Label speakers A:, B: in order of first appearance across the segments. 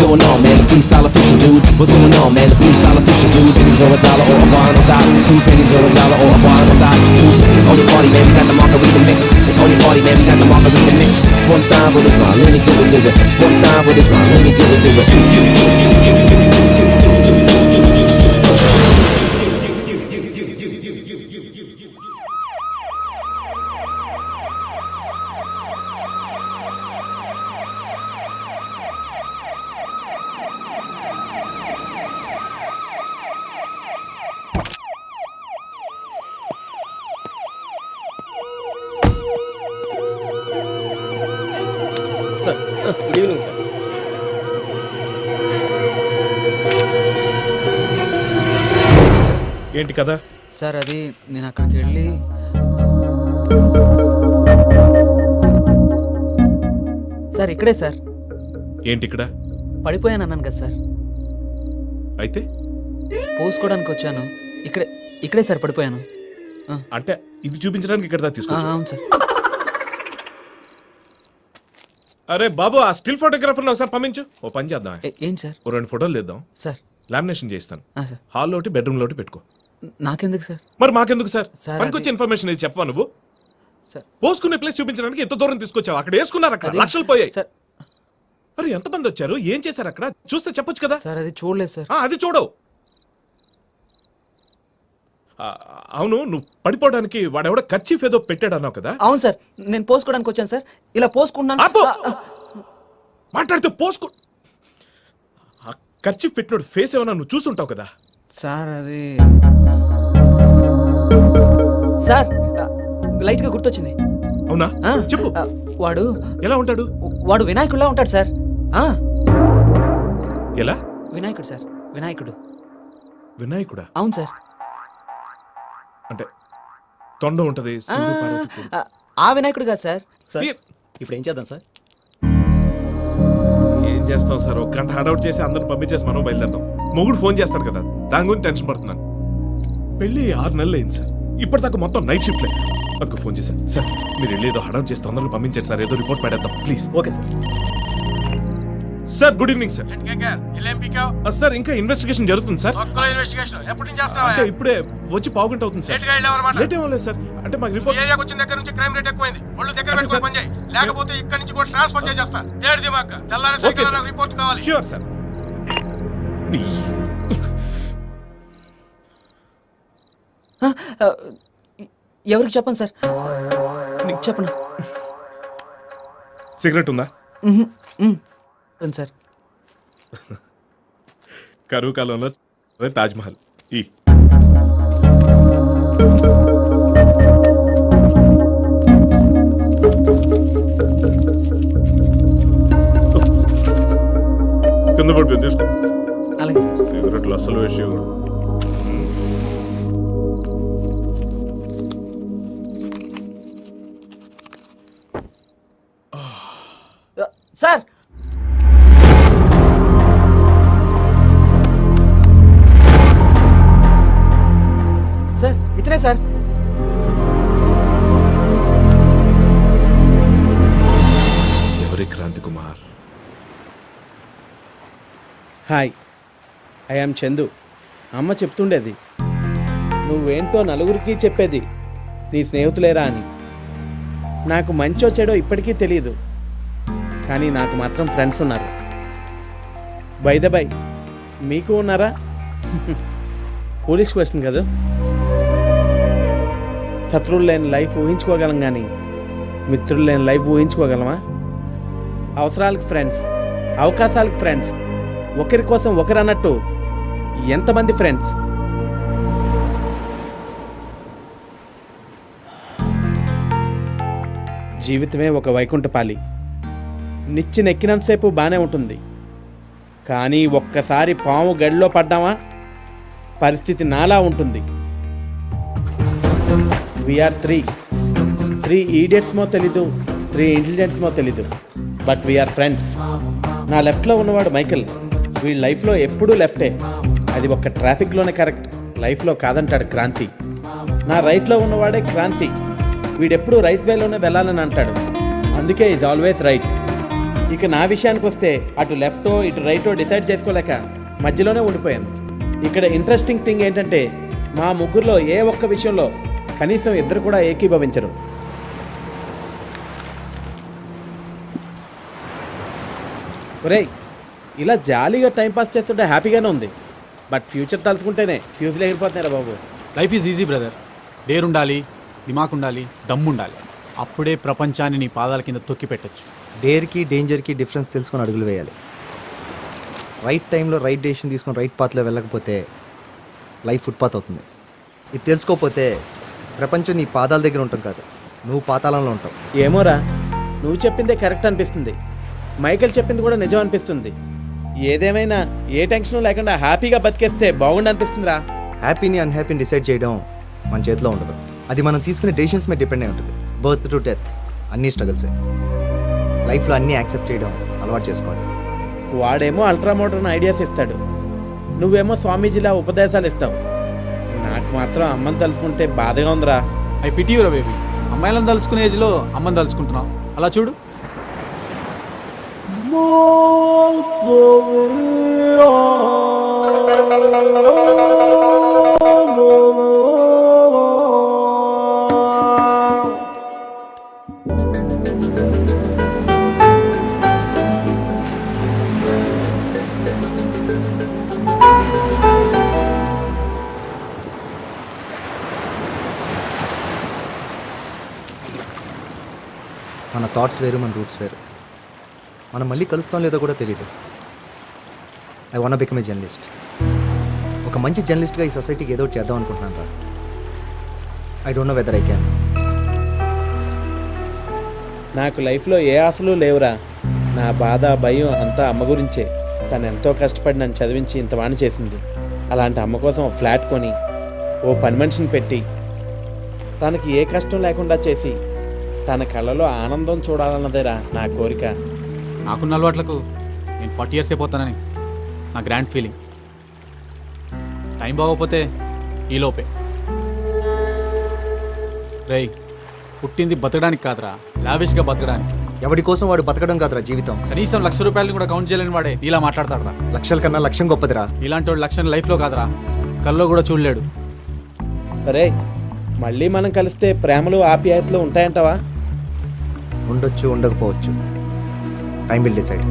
A: going on, man? The freestyle official, dude. What's going on, man? The freestyle official, dude. Pennies or a dollar or a wine on side. 2 pennies or a dollar or a wine on side. It's holy party, man. We got the margarita mix. It's holy party, man. We got the margarita mix. One time with this rhyme, let me do it, do it. One time with this rhyme, let me do it, do it.
B: Sir good evening sir.
C: ఏంటి కదా?
D: Sir అది నేను అక్కడికి వెళ్ళి sir ఇక్కడే sir
C: ఏంటి ఇక్కడ?
D: పడిపోయాను అన్నాను కదా సార్,
C: అయితే
D: పోసుకోవడానికి వచ్చాను. ఇక్కడే సార్ పడిపోయాను.
C: అంటే ఇది చూపించడానికి ఇక్కడ తీసుకొచ్చా?
D: అవును సార్.
C: అరే బాబు, ఆ స్టిల్ ఫోటోగ్రాఫర్ని ఒకసారి పంపించు. ఓ పని చేద్దాం,
D: ఏంటి సార్?
C: ఓ 2 ఫోటోలు తీద్దాం.
D: సార్
C: లామినేషన్ చేస్తాను.
D: సార్
C: హాల్లో ఒకటి, బెడ్రూమ్ లో ఒకటి పెట్టుకో.
D: నాకెందుకు సార్?
C: మరి మాకెందుకు సార్?
D: సార్,
C: పనికొచ్చే ఇన్ఫర్మేషన్ ఇది చెప్పవా నువ్వు?
D: సార్
C: పోసుకునే ప్లేస్ చూపించడానికి ఎంత దూరం తీసుకొచ్చావు? అక్కడ వేసుకున్నారు, అక్కడ లక్షలు పోయాయి.
D: సార్
C: అరే ఎంతమంది వచ్చారు, ఏం చేశారు అక్కడ? చూస్తే చెప్పొచ్చు కదా.
D: సార్ అది చూడలేదు సార్.
C: అది చూడవు. అవును, నువ్వు పడిపోవడానికి వాడెవడో కర్చీఫ్ ఏదో పెట్టాడు అన్నావు కదా?
D: అవును సార్, నేను పోసుకోవడానికి వచ్చాను సార్. ఇలా పోసుకున్నాను.
C: మాట్లాడితే పోసుకో. ఆ కర్చీఫ్ పెట్టినోడు ఫేస్ ఏమన్నా నువ్వు చూసుంటావు కదా?
D: సార్ అది సార్ లైట్ గా గుర్తొచ్చింది.
C: అవునా? చెప్పు.
D: వాడు
C: ఎలా ఉంటాడు?
D: వాడు వినాయకుడిలా ఉంటాడు సార్.
C: ఎలా?
D: వినాయకుడు సార్, వినాయకుడు.
C: వినాయకుడా?
D: అవును సార్.
C: అంటే తొండ ఉంటది, శివుడు, పార్వతి కూడా.
D: ఆ వినాయకుడు కాదు సార్.
B: ఇప్పుడు ఏం చేద్దాం సార్?
C: ఏం చేస్తాం సార్, ఒక గంట హడౌట్ చేసి అందరిని పంపించేసి మనం బయలుదేరదాం. మొగుడు ఫోన్ చేస్తాడు కదా, దాని గురించి టెన్షన్ పడుతున్నాను. పెళ్లి 6 నెలలు అయింది సార్, ఇప్పటిదాకా మొత్తం నైట్ షిఫ్ట్ లేదు. అందుకు ఫోన్ చేశాను. సార్ మీరు వెళ్ళి ఏదో హడౌట్ చేస్తే అందరిని పంపించారు సార్, ఏదో రిపోర్ట్ పెడేద్దాం please.
B: Okay sir.
C: Sir good evening sir. Sir ఇంకా ఇన్వెస్టిగేషన్ జరుగుతుంది సార్. అంటే ఇప్పుడే వచ్చి పావుగంట అవుతుంది సార్. లేట్ ఏమలేదు సార్, అంటే మాకు రిపోర్ట్
E: లేకపోతే ఇక్కడ నుంచి కూడా ట్రాన్స్ఫర్ చేసేస్తా. రిపోర్ట్ కావాలి.
C: Sure sir.
D: ఎవరికి చెప్పండి సార్? నీకు చెప్పను.
C: సిగరెట్ ఉందా
D: సార్?
C: కరువు కాలంలో తాజ్మహల్ ఈ కింద పడిపోయింది, తీసుకో.
D: అలాగే సార్.
C: సిగరెట్లు అసలు విషయం.
D: సార్ సార్ ఇతనే సార్.
C: ఎవరి Kranthi Kumar?
F: Hi, I am Chandu. అమ్మ చెప్తుండేది, నువ్వేంటో నలుగురికి చెప్పేది నీ స్నేహితులేరా అని. నాకు మంచో చెడో ఇప్పటికీ తెలియదు, కానీ నాకు మాత్రం ఫ్రెండ్స్ ఉన్నారు. బై ద బై, మీకు ఉన్నారా? పోలీస్ క్వశ్చన్ కదా. శత్రువులు లేని లైఫ్ ఊహించుకోగలం, కానీ మిత్రులు లేని లైఫ్ ఊహించుకోగలమా? అవసరాలకు ఫ్రెండ్స్, అవకాశాలకు ఫ్రెండ్స్, ఒకరి కోసం ఒకరు అన్నట్టు ఎంతమంది ఫ్రెండ్స్? జీవితమే ఒక వైకుంఠపాలి. నిచ్చినెక్కినంతసేపు బాగానే ఉంటుంది, కానీ ఒక్కసారి పాము గడిలో పడ్డామా పరిస్థితి నాలా ఉంటుంది. వీఆర్ త్రీ ఈడియట్స్మో తెలీదు, 3 ఇంటెలిజెంట్స్మో తెలీదు, బట్ వీఆర్ ఫ్రెండ్స్. నా లెఫ్ట్లో ఉన్నవాడు మైకెల్. వీడి లైఫ్లో ఎప్పుడూ లెఫ్టే, అది ఒక్క ట్రాఫిక్లోనే కరెక్ట్, లైఫ్లో కాదంటాడు క్రాంతి. నా రైట్లో ఉన్నవాడే క్రాంతి. వీడెప్పుడు రైట్ వేలోనే వెళ్ళాలని అంటాడు, అందుకే ఈజ్ ఆల్వేస్ రైట్. ఇక నా విషయానికి వస్తే అటు లెఫ్టో ఇటు రైటో డిసైడ్ చేసుకోలేక మధ్యలోనే ఉండిపోయాను. ఇక్కడ ఇంట్రెస్టింగ్ థింగ్ ఏంటంటే మా ముగ్గురులో ఏ ఒక్క విషయంలో కనీసం ఇద్దరు కూడా ఏకీభవించరు. ఒరేయ్, ఇలా జాలీగా టైంపాస్ చేస్తుంటే హ్యాపీగానే ఉంది. బట్ ఫ్యూచర్ తలుచుకుంటేనే ఫ్యూజ్లు ఎగిరిపోతున్నారా బాబు.
G: Life is easy brother. Dare ఉండాలి, దిమాక్ ఉండాలి, దమ్ము ఉండాలి. అప్పుడే ప్రపంచాన్ని నీ పాదాల కింద తొక్కి పెట్టచ్చు.
H: డేర్కి డేంజర్కి డిఫరెన్స్ తెలుసుకొని అడుగులు వేయాలి. రైట్ టైంలో రైట్ డెసిషన్ తీసుకొని రైట్ పాత్లో వెళ్ళకపోతే లైఫ్ ఫుట్పాత్ అవుతుంది. ఇది తెలుసుకోకపోతే ప్రపంచం నీ పాదాల దగ్గర ఉంటాం కాదు, నువ్వు పాతాళంలో ఉంటావు.
F: ఏమోరా, నువ్వు చెప్పిందే కరెక్ట్ అనిపిస్తుంది. మైకేల్ చెప్పింది కూడా నిజం అనిపిస్తుంది. ఏదేమైనా ఏ టెన్షన్ లేకుండా హ్యాపీగా బతికేస్తే బాగుండి అనిపిస్తుందిరా.
H: హ్యాపీని అన్హ్యాపీని డిసైడ్ చేయడం మన చేతిలో ఉండదు. అది మనం తీసుకునే డెసిషన్స్ మీద డిపెండ్ అయి ఉంటుంది. బర్త్ టు డెత్ అన్నీ స్ట్రగుల్సే. లైఫ్లో అన్నీ యాక్సెప్ట్ చేయడం అలవాటు చేసుకోవాలి.
F: వాడేమో అల్ట్రా మోడర్న్ ఐడియాస్ ఇస్తాడు, నువ్వేమో స్వామీజీలా ఉపదేశాలు ఇస్తావు. నాకు మాత్రం అమ్మని తలుచుకుంటే బాధగా ఉందిరా.
G: ఐ పిటీ యూరా బేబీ. అమ్మాయిలను తలుచుకునే ఏజ్లో అమ్మని తలుచుకుంటున్నావు. అలా చూడు.
H: మన థాట్స్ వేరు, మన రూట్స్ వేరు. మనం మళ్ళీ కలుస్తాం లేదో కూడా తెలియదు. I want become a journalist. ఒక మంచి జర్నలిస్ట్గా ఈ సొసైటీకి ఏదో ఒకటి చేద్దాం అనుకుంటున్నాను రా. I don't know whether I can.
F: నాకు లైఫ్లో ఏ ఆశలు లేవురా. నా బాధ భయం అంతా అమ్మ గురించే. తను ఎంతో కష్టపడి నన్ను చదివించి ఇంత వాణి చేసింది. అలాంటి అమ్మ కోసం ఒక ఫ్లాట్ కొని ఓ పని మనిషిని పెట్టి తనకి ఏ కష్టం లేకుండా చేసి తన కళ్ళలో ఆనందం చూడాలన్నదేరా నా కోరిక.
G: నాకున్న అలవాట్లకు నేను 40 yearsకే పోతానని నా గ్రాండ్ ఫీలింగ్. టైం బాగోపోతే ఈలోపే. రేయ్, పుట్టింది బతకడానికి కాదురా, లావిష్గా బతకడానికి.
H: ఎవడి కోసం వాడు బతకడం కాదురా జీవితం.
G: కనీసం ₹1,00,000 కూడా కౌంట్ చేయలేని వాడే ఇలా మాట్లాడతాడురా.
H: లక్షల కన్నా లక్ష్యం గొప్పదిరా.
G: ఇలాంటి వాడు లక్ష్యం లైఫ్లో కాదురా, కల్లో కూడా చూడలేడు.
F: అరే, మళ్ళీ మనం కలిస్తే ప్రేమలు ఆప్యాయతలు ఉంటాయంటావా?
H: ఉండొచ్చు, ఉండకపోవచ్చు. Time will decide.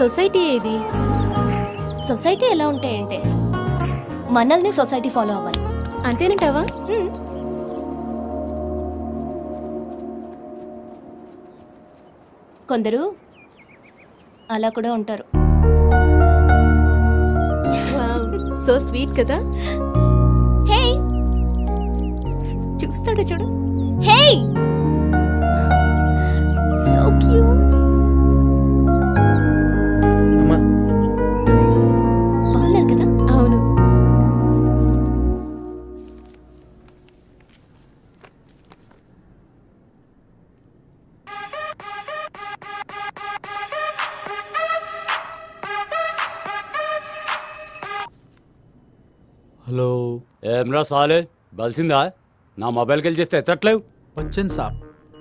I: సొసైటీ ఏది? సొసైటీ ఎలా ఉంటాయంటే మనల్ని సొసైటీ ఫాలో అవ్వాలి అంతేనంటావా? కొందరు అలా కూడా ఉంటారు.
J: సో స్వీట్ కదా.
I: హే, చూస్తాడు చూడు. హే, సో క్యూట్. బాగున్నారు కదా?
J: అవును.
G: హలో,
K: ఏమ్రా సాలే, బలిసిందా? నా మొబైల్కి వెళ్ళి చేస్తే ఎత్తట్లేవు.
G: బచ్చన్ సాబ్,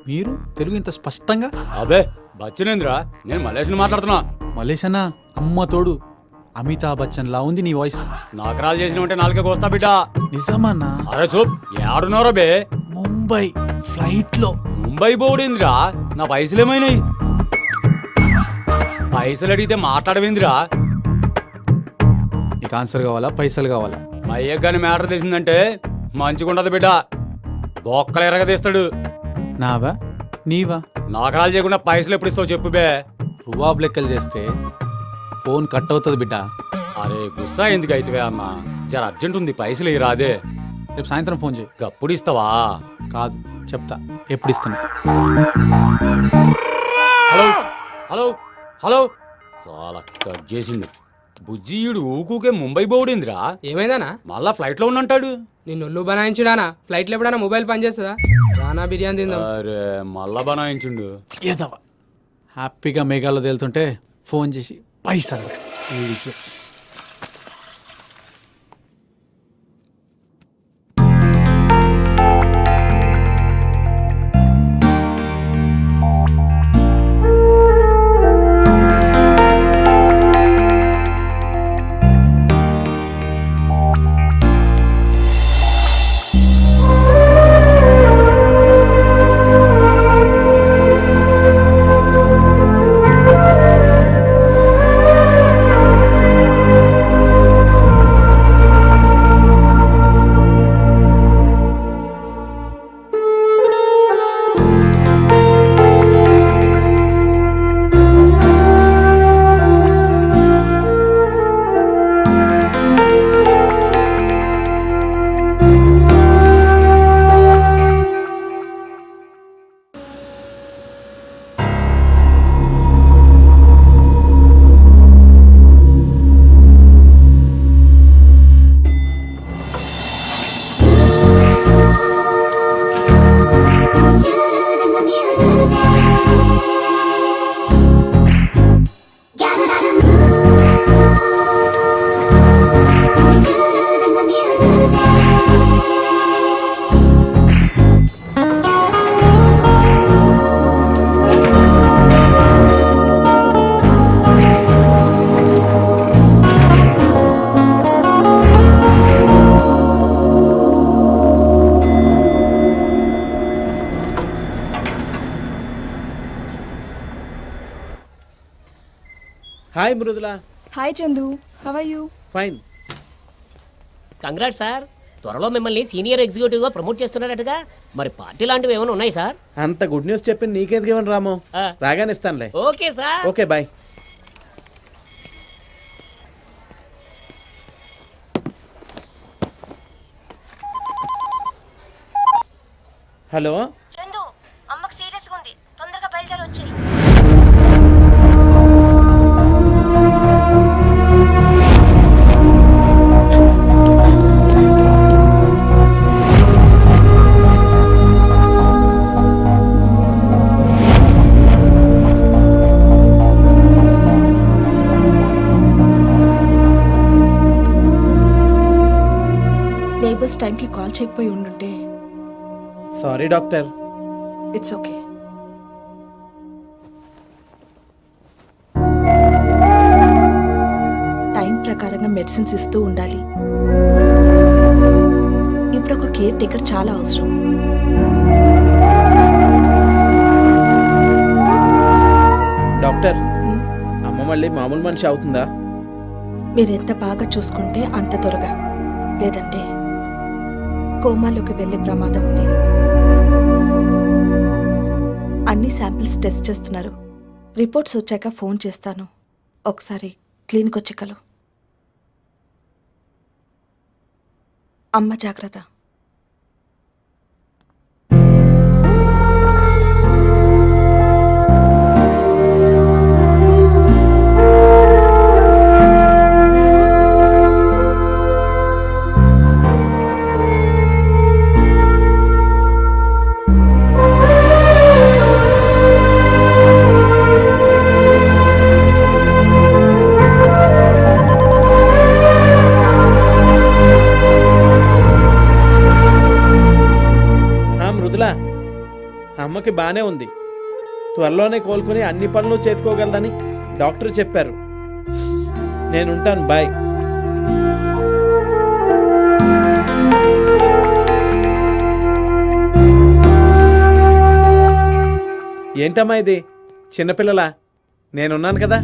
G: మీరు తెలుగు ఇంత స్పష్టంగా?
K: అబే బచ్చనేంద్రా, నేను మలేషియన్ మాట్లాడుతున్నా.
G: మలేషనా? అమ్మ తోడు, అమితాబ్ బచ్చన్ లా ఉంది నీ వాయిస్.
K: నాకరాలు చేసినవంటే నాలుగే కోస్తా బిడ్డ.
G: నిజమన్నా?
K: అరే చూప్, ఏడున్నారో బే?
G: ముంబై ఫ్లైట్ లో.
K: ముంబై బోర్డిందిరా, నా పైసలు ఏమైనాయి? పైసలు అడిగితే మాట్లాడవేందిరా?
G: నీకు ఆన్సర్ కావాలా పైసలు కావాలా?
K: మా అయ్యగాని మ్యాటర్ తెలిసిందంటే మంచిగుండదు బిడ్డ, బొక్కలు ఎరగదీస్తాడు.
G: నావా నీవా?
K: నాకరాలు చేయకుండా పైసలు ఎప్పుడు ఇస్తావు చెప్పు బే.
G: రువాబ్ లెక్కలు చేస్తే ఫోన్ కట్ అవుతుంది బిడ్డ.
K: అరే గుస్సా ఎందుకు అయితే అన్న, చాలా అర్జెంట్ ఉంది, పైసలు ఇవి రాదే.
G: రేపు సాయంత్రం ఫోన్ చేయి.
K: గప్పుడు ఇస్తావా?
G: కాదు చెప్తా ఎప్పుడు ఇస్తాను.
K: హలో హలో హలో, చాలా కట్ చేసిండు. బుజ్జీయుడు ఊకూకే ముంబై బోడిందిరా.
B: ఏమైందానా?
K: మళ్ళా ఫ్లైట్లో ఉన్నంటాడు.
B: నిన్ను ఒళ్ళు బనాయించుడానా? ఫ్లైట్లో ఎప్పుడైనా మొబైల్ పనిచేస్తుందా? రానా బిర్యానీ తిందాం.
K: అరే మళ్ళా బనాయించుండు.
G: ఏదవా హ్యాపీగా మేఘాల్లో తేలుతుంటే ఫోన్ చేసి పైసలు వీడికి.
F: Hi Mrudula.
J: Hi Chandu, how are you?
F: Fine.
B: Congrat sir, త్వరలో మిమ్మల్ని సీనియర్ ఎగ్జిక్యూటివ్ గా ప్రమోట్ చేస్తున్నారటగా. మరి పార్టీ లాంటివి ఏమైనా ఉన్నాయి సార్?
F: అంత గుడ్ న్యూస్ చెప్పి నీకేది ఇవ్వను రాము, రాగానే ఇస్తానులే.
B: Okay sir.
F: Okay bye. Hello
I: Chandu, అమ్మకి సీరియస్గా ఉంది, తొందరగా బయలుదేరి వచ్చేయి.
J: నేబర్స్ టైంకి కాల్ చేయకపోయి ఉండుంటే.
F: Sorry doctor.
J: It's okay. Time ప్రకారంగా మెడిసిన్స్ ఇస్తూ ఉండాలి. ఇప్పుడు ఒక కేర్ టేకర్ చాలా అవసరం.
F: డాక్టర్, అమ్మ మళ్ళీ మామూలు మనిషి అవుతుందా?
J: మీరెంత బాగా చూసుకుంటే అంత త్వరగా, లేదంటే కోమాలోకి వెళ్ళే ప్రమాదం ఉంది. అన్ని శాంపిల్స్ టెస్ట్ చేస్తున్నారు. రిపోర్ట్స్ వచ్చాక ఫోన్ చేస్తాను. ఒకసారి క్లినిక్ వచ్చి కలు. అమ్మ జాగ్రత్త.
F: అమ్మకి బానే ఉంది, త్వరలోనే కోలుకుని అన్ని పనులు చేసుకోగలదని డాక్టర్ చెప్పారు. నేనుంటాను, బాయ్. ఏంటమ్మా ఇది, చిన్నపిల్లలా? నేనున్నాను కదా.